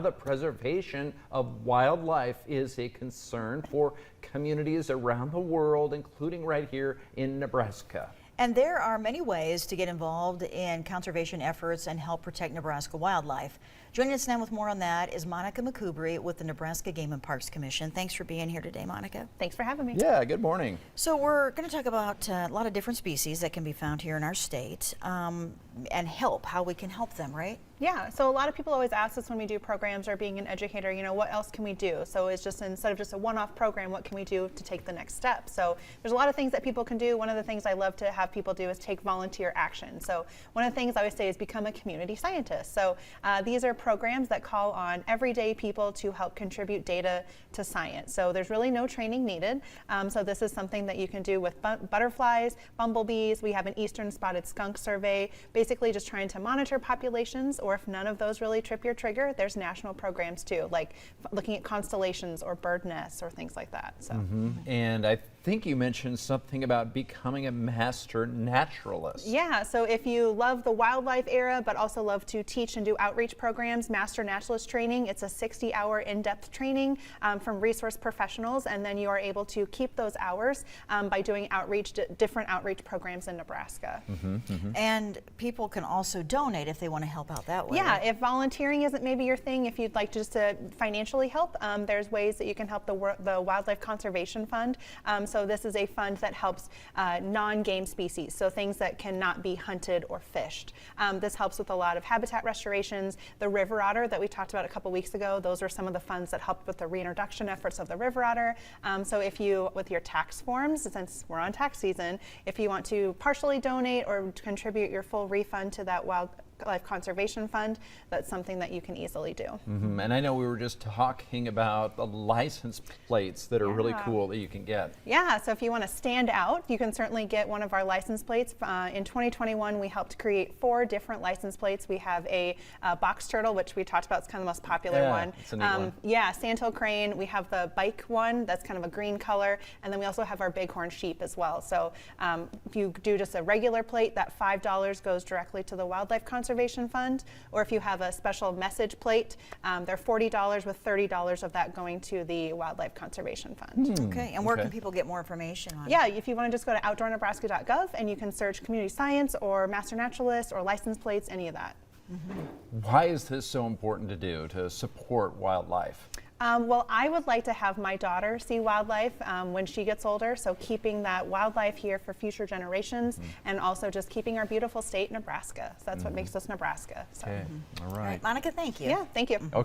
The preservation of wildlife is a concern for communities around the world, including right here in Nebraska. And there are many ways to get involved in conservation efforts and help protect Nebraska wildlife. Joining us now with more on that is Monica McCoubry with the Nebraska Game and Parks Commission. Thanks for being here today, Monica. Thanks for having me. Yeah, good morning. So we're going to talk about a lot of different species that can be found here in our state and how we can help them, right? Yeah, so a lot of people always ask us when we do programs or being an educator, what else can we do? So it's just instead of just a one-off program, what can we do to take the next step? So there's a lot of things that people can do. One of the things I love to have people do is take volunteer action. So one of the things I always say is become a community scientist. So these are programs that call on everyday people to help contribute data to science. So there's really no training needed. So this is something that you can do with butterflies, bumblebees. We have an eastern spotted skunk survey, basically just trying to monitor populations, or if none of those really trip your trigger, there's national programs too, like looking at constellations or bird nests or things like that. So. And I think you mentioned something about becoming a master naturalist. Yeah, so if you love the wildlife era but also love to teach and do outreach programs, Master Naturalist Training, it's a 60-hour in-depth training from resource professionals, and then you are able to keep those hours by doing different outreach programs in Nebraska. And people can also donate if they want to help out that way. Yeah, if volunteering isn't maybe your thing, if you'd like just to financially help, there's ways that you can help the Wildlife Conservation Fund. So this is a fund that helps non-game species, so things that cannot be hunted or fished. This helps with a lot of habitat restorations. The river otter that we talked about a couple weeks ago, those are some of the funds that helped with the reintroduction efforts of the river otter. So if you, with your tax forms, since we're on tax season, if you want to partially donate or contribute your full refund to that Wildlife Conservation Fund, that's something that you can easily do. And I know we were just talking about the license plates that are really cool that you can get. Yeah, so if you want to stand out, you can certainly get one of our license plates. In 2021, we helped create 4 different license plates. We have a box turtle, which we talked about, it's kind of the most popular one. It's a neat one. Yeah, sandhill crane. We have the bike one, that's kind of a green color, and then we also have our bighorn sheep as well. So if you do just a regular plate, that $5 goes directly to the Wildlife Conservation Fund, or if you have a special message plate, they're $40 with $30 of that going to the Wildlife Conservation Fund. Okay, and where can people get more information on it? Yeah, if you want to just go to outdoornebraska.gov and you can search community science or master naturalist or license plates, any of that. Why is this so important to do, to support wildlife? Well, I would like to have my daughter see wildlife when she gets older, so keeping that wildlife here for future generations and also just keeping our beautiful state, Nebraska. So that's what makes us Nebraska. So. Okay, all All right. right, Monica, thank you. Yeah, thank you. Okay.